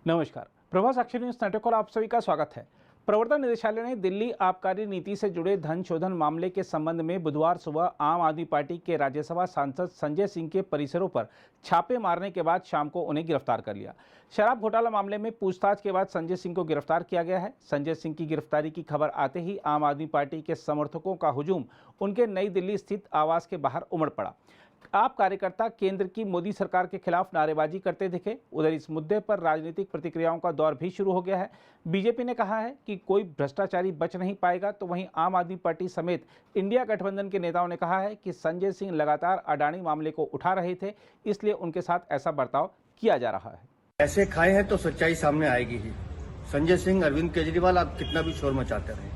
नमस्कार, प्रभात साक्षी news network पर आप सभी का स्वागत है। प्रवर्तन निदेशालय ने दिल्ली आबकारी नीति से जुड़े धन शोधन मामले के संबंध में बुधवार सुबह आम आदमी पार्टी के राज्यसभा सांसद संजय सिंह के परिसरों पर छापे मारने के बाद शाम को उन्हें गिरफ्तार कर लिया। शराब घोटाला मामले में पूछताछ के बाद संजय सिंह को गिरफ्तार किया गया है। संजय सिंह की गिरफ्तारी की खबर आते ही आम आदमी पार्टी के समर्थकों का हुजूम उनके नई दिल्ली स्थित आवास के बाहर उमड़ पड़ा। आप कार्यकर्ता केंद्र की मोदी सरकार के खिलाफ नारेबाजी करते दिखे। उधर इस मुद्दे पर राजनीतिक प्रतिक्रियाओं का दौर भी शुरू हो गया है। बीजेपी ने कहा है कि कोई भ्रष्टाचारी बच नहीं पाएगा, तो वहीं आम आदमी पार्टी समेत इंडिया गठबंधन के नेताओं ने कहा है कि संजय सिंह लगातार अडानी मामले को उठा रहे थे, इसलिए उनके साथ ऐसा बर्ताव किया जा रहा है। ऐसे खाए हैं तो सच्चाई सामने आएगी ही। संजय सिंह, अरविंद केजरीवाल, आप कितना भी शोर मचाते रहे,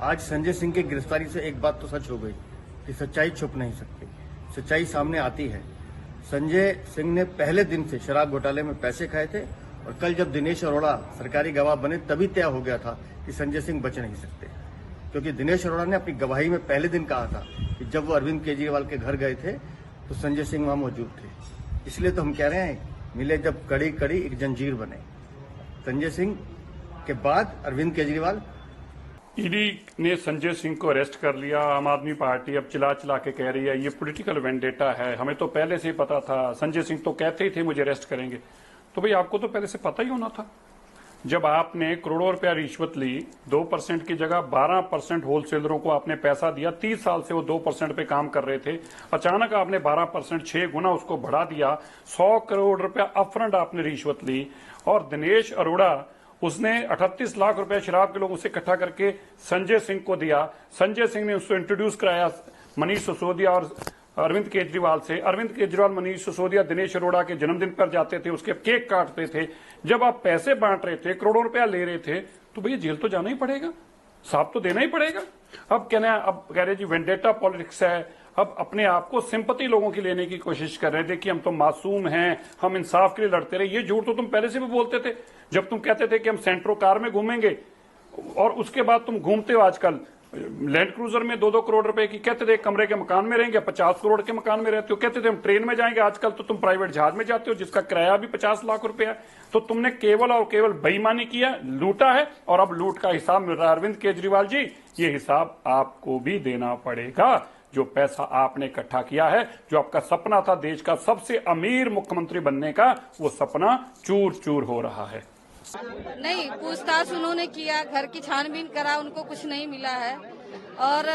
आज संजय सिंह की गिरफ्तारी से एक बात तो सच हो गई कि सच्चाई छुप नहीं सकती, सच्चाई सामने आती है। संजय सिंह ने पहले दिन से शराब घोटाले में पैसे खाए थे और कल जब दिनेश अरोड़ा सरकारी गवाह बने तभी तय हो गया था कि संजय सिंह बच नहीं सकते, क्योंकि दिनेश अरोड़ा ने अपनी गवाही में पहले दिन कहा था कि जब वो अरविंद केजरीवाल के घर गए थे तो संजय सिंह वहां मौजूद थे। इसलिए तो हम कह रहे हैं, मिले जब कड़ी कड़ी एक जंजीर बने। संजय सिंह के बाद अरविंद केजरीवाल। ईडी ने संजय सिंह को अरेस्ट कर लिया। आम आदमी पार्टी अब चिल्ला चिल्ला के कह रही है ये पॉलिटिकल वेंडेटा है, हमें तो पहले से ही पता था। संजय सिंह तो कहते ही थे मुझे अरेस्ट करेंगे। तो भाई आपको तो पहले से पता ही होना था। जब आपने करोड़ों रुपया रिश्वत ली, 2% की जगह 12% होलसेलरों को आपने पैसा दिया, 30 साल से वो 2% पे काम कर रहे थे, अचानक आपने 12% 6 गुना उसको बढ़ा दिया। 100 करोड़ रुपया अपफ्रंट आपने रिश्वत ली और दिनेश अरोड़ा उसने 38 लाख रुपए शराब के लोगों से इकट्ठा करके संजय सिंह को दिया। संजय सिंह ने उसको इंट्रोड्यूस कराया मनीष सिसोदिया और अरविंद केजरीवाल से। अरविंद केजरीवाल, मनीष सिसोदिया दिनेश अरोड़ा के जन्मदिन पर जाते थे, उसके केक काटते थे। जब आप पैसे बांट रहे थे, करोड़ों रुपया ले रहे थे, तो भैया जेल तो जाना ही पड़ेगा, साफ तो देना ही पड़ेगा। अब कह रहे जी वेंडेटा पॉलिटिक्स है। अब अपने आप को सिंपैथी लोगों की लेने की कोशिश कर रहे हैं। देखिए हम तो मासूम हैं, हम इंसाफ के लिए लड़ते रहे। ये झूठ तो तुम पहले से भी बोलते थे, जब तुम कहते थे कि हम सेंट्रो कार में घूमेंगे, और उसके बाद तुम घूमते हो आजकल लैंड क्रूजर में 2-2 करोड़ रुपए की। कहते थे कमरे के मकान में रहेंगे, 50 करोड़ के मकान में रहते हो। कहते थे हम ट्रेन में जाएंगे, आजकल तो तुम प्राइवेट जहाज में जाते हो जिसका किराया भी 50 लाख रुपया है। तो तुमने केवल और केवल बेईमानी किया, लूटा है, और अब लूट का हिसाब मिल रहा है। अरविंद केजरीवाल जी, ये हिसाब आपको भी देना पड़ेगा। जो पैसा आपने इकट्ठा किया है, जो आपका सपना था देश का सबसे अमीर मुख्यमंत्री बनने का, वो सपना चूर चूर हो रहा है। नहीं, पूछताछ उन्होंने किया, घर की छानबीन करा, उनको कुछ नहीं मिला है। और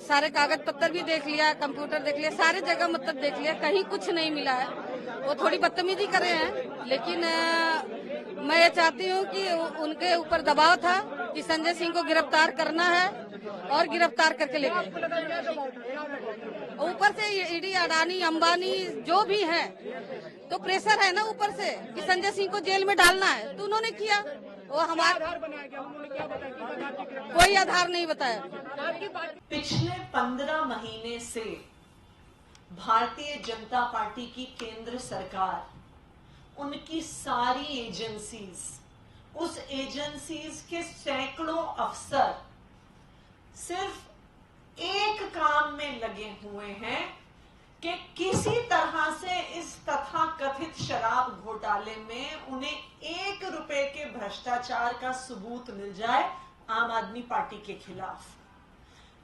सारे कागज पत्तर भी देख लिया, कंप्यूटर देख लिया, सारे जगह मतलब देख लिया, कहीं कुछ नहीं मिला है। वो थोड़ी बदतमीजी करे हैं, लेकिन मैं ये चाहती हूँ कि उनके ऊपर दबाव था कि संजय सिंह को गिरफ्तार करना है और गिरफ्तार करके ले गए। ऊपर से ईडी, अडानी, अंबानी जो भी है, तो प्रेशर है ना ऊपर से कि संजय सिंह को जेल में डालना है, तो उन्होंने किया। वो हमारा कोई आधार नहीं बताया। पिछले 15 महीने से भारतीय जनता पार्टी की केंद्र सरकार, उनकी सारी एजेंसीज, उस एजेंसीज के सैकड़ों अफसर सिर्फ एक काम में लगे हुए हैं कि किसी तरह से इस तथाकथित शराब घोटाले में उन्हें 1 रुपए के भ्रष्टाचार का सबूत मिल जाए आम आदमी पार्टी के खिलाफ।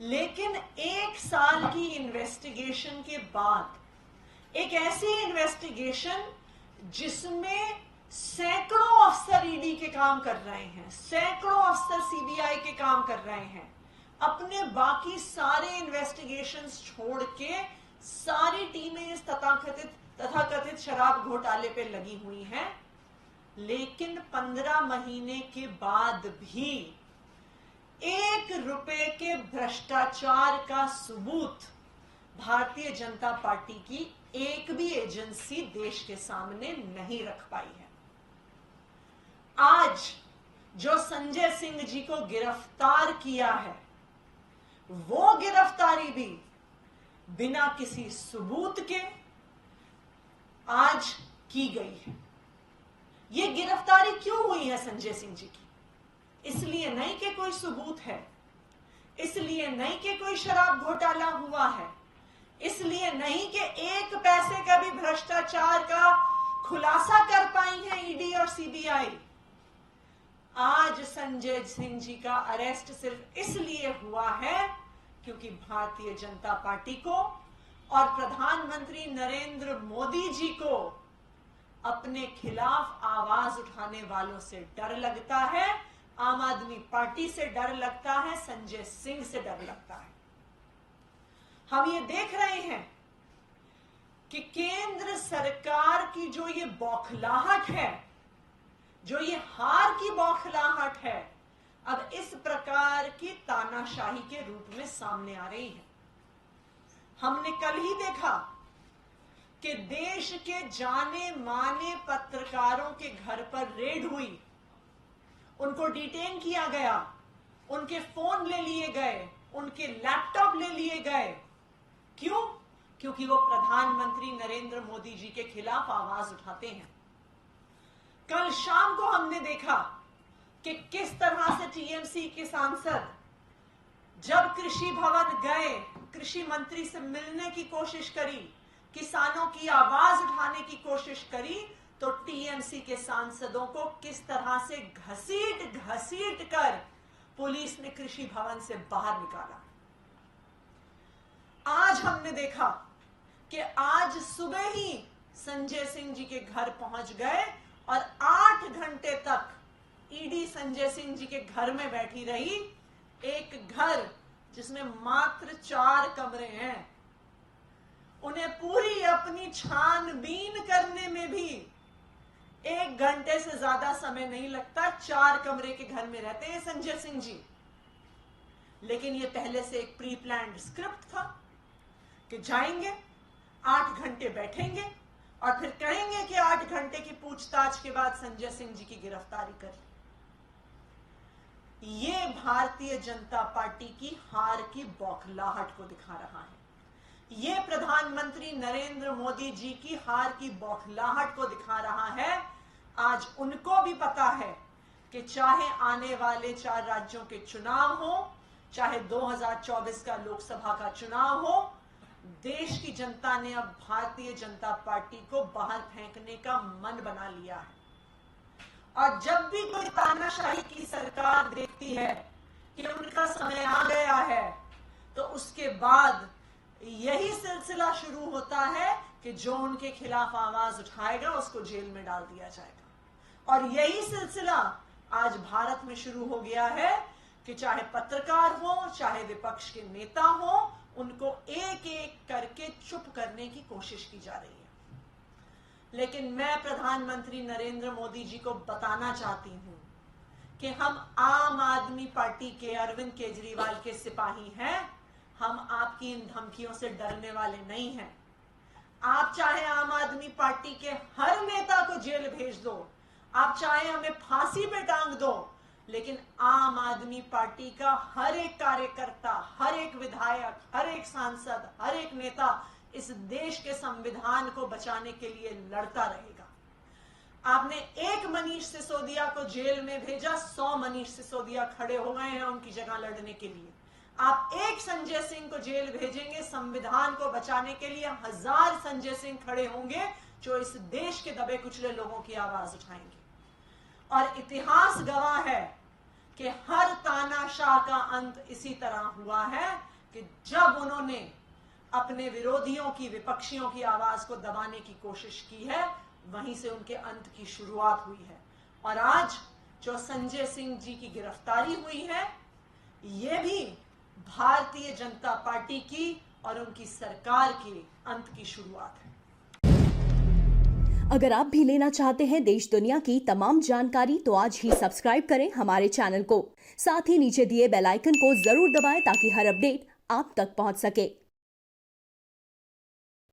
लेकिन 1 साल की इन्वेस्टिगेशन के बाद, एक ऐसी इन्वेस्टिगेशन जिसमें सैकड़ों अफसर ईडी के काम कर रहे हैं, सैकड़ों अफसर सीबीआई के काम कर रहे हैं, अपने बाकी सारे इन्वेस्टिगेशंस छोड़ के सारी टीमें इस तथाकथित शराब घोटाले पे लगी हुई हैं। लेकिन 15 महीने के बाद भी 1 रुपए के भ्रष्टाचार का सबूत भारतीय जनता पार्टी की एक भी एजेंसी देश के सामने नहीं रख पाई है। आज जो संजय सिंह जी को गिरफ्तार किया है, वो गिरफ्तारी भी बिना किसी सबूत के आज की गई है। ये गिरफ्तारी क्यों हुई है संजय सिंह जी की? इसलिए नहीं कि कोई सबूत है, इसलिए नहीं कि कोई शराब घोटाला हुआ है, इसलिए नहीं कि 1 पैसे का भी भ्रष्टाचार का खुलासा कर पाई है ईडी और सीबीआई। आज संजय सिंह जी का अरेस्ट सिर्फ इसलिए हुआ है क्योंकि भारतीय जनता पार्टी को और प्रधानमंत्री नरेंद्र मोदी जी को अपने खिलाफ आवाज उठाने वालों से डर लगता है, आम आदमी पार्टी से डर लगता है, संजय सिंह से डर लगता है। हम ये देख रहे हैं कि केंद्र सरकार की जो ये बौखलाहट है, जो ये हार की बौखलाहट है, अब इस प्रकार की तानाशाही के रूप में सामने आ रही है। हमने कल ही देखा कि देश के जाने माने पत्रकारों के घर पर रेड हुई, उनको डिटेन किया गया, उनके फोन ले लिए गए, उनके लैपटॉप ले लिए गए। क्यों? क्योंकि वो प्रधानमंत्री नरेंद्र मोदी जी के खिलाफ आवाज उठाते हैं। कल शाम को हमने देखा कि किस तरह से टीएमसी के सांसद जब कृषि भवन गए, कृषि मंत्री से मिलने की कोशिश करी, किसानों की आवाज उठाने की कोशिश करी, तो टीएमसी के सांसदों को किस तरह से घसीट घसीट कर पुलिस ने कृषि भवन से बाहर निकाला। आज हमने देखा कि आज सुबह ही संजय सिंह जी के घर पहुंच गए और 8 घंटे तक ईडी संजय सिंह जी के घर में बैठी रही। एक घर जिसमें मात्र 4 कमरे हैं, उन्हें पूरी अपनी छानबीन करने में भी 1 घंटे से ज्यादा समय नहीं लगता। 4 कमरे के घर में रहते हैं संजय सिंह जी। लेकिन यह पहले से एक प्री प्लान्ड स्क्रिप्ट था कि जाएंगे, 8 घंटे बैठेंगे और फिर कहेंगे कि 8 घंटे की पूछताछ के बाद संजय सिंह जी की गिरफ्तारी कर। ये भारतीय जनता पार्टी की हार की बौखलाहट को दिखा रहा है। ये प्रधानमंत्री नरेंद्र मोदी जी की हार की बौखलाहट को दिखा रहा है। आज उनको भी पता है कि चाहे आने वाले 4 राज्यों के चुनाव हो, चाहे 2024 का लोकसभा का चुनाव हो, देश की जनता ने अब भारतीय जनता पार्टी को बाहर फेंकने का मन बना लिया है। और जब भी कोई तानाशाही की सरकार देखती है कि उनका समय आ गया है, तो उसके बाद यही सिलसिला शुरू होता है कि जो उनके खिलाफ आवाज उठाएगा उसको जेल में डाल दिया जाएगा। और यही सिलसिला आज भारत में शुरू हो गया है कि चाहे पत्रकार हो, चाहे विपक्ष के नेता हो, उनको एक एक करके चुप करने की कोशिश की जा रही है। लेकिन मैं प्रधानमंत्री नरेंद्र मोदी जी को बताना चाहती हूं कि हम आम आदमी पार्टी के अरविंद केजरीवाल के सिपाही हैं। हम आपकी इन धमकियों से डरने वाले नहीं हैं। आप चाहे आम आदमी पार्टी के हर नेता को जेल भेज दो, आप चाहे हमें फांसी पे टांग दो, लेकिन आम आदमी पार्टी का हर एक कार्यकर्ता, हर एक विधायक, हर एक सांसद, हर एक नेता इस देश के संविधान को बचाने के लिए लड़ता रहेगा। आपने एक मनीष सिसोदिया को जेल में भेजा, 100 मनीष सिसोदिया खड़े हो गए हैं उनकी जगह लड़ने के लिए। आप एक संजय सिंह को जेल भेजेंगे संविधान को बचाने के लिए, 1000 संजय सिंह खड़े होंगे जो इस देश के दबे कुचले लोगों की आवाज उठाएंगे। और इतिहास गवाह है कि हर तानाशाह का अंत इसी तरह हुआ है कि जब उन्होंने अपने विरोधियों की, विपक्षियों की आवाज को दबाने की कोशिश की है, वहीं से उनके अंत की शुरुआत हुई है। और आज जो संजय सिंह जी की गिरफ्तारी हुई है, ये भी भारतीय जनता पार्टी की और उनकी सरकार के अंत की शुरुआत है। अगर आप भी लेना चाहते हैं देश दुनिया की तमाम जानकारी, तो आज ही सब्सक्राइब करें हमारे चैनल को। साथ ही नीचे दिए बेल आइकन को जरूर दबाएं ताकि हर अपडेट आप तक पहुंच सके।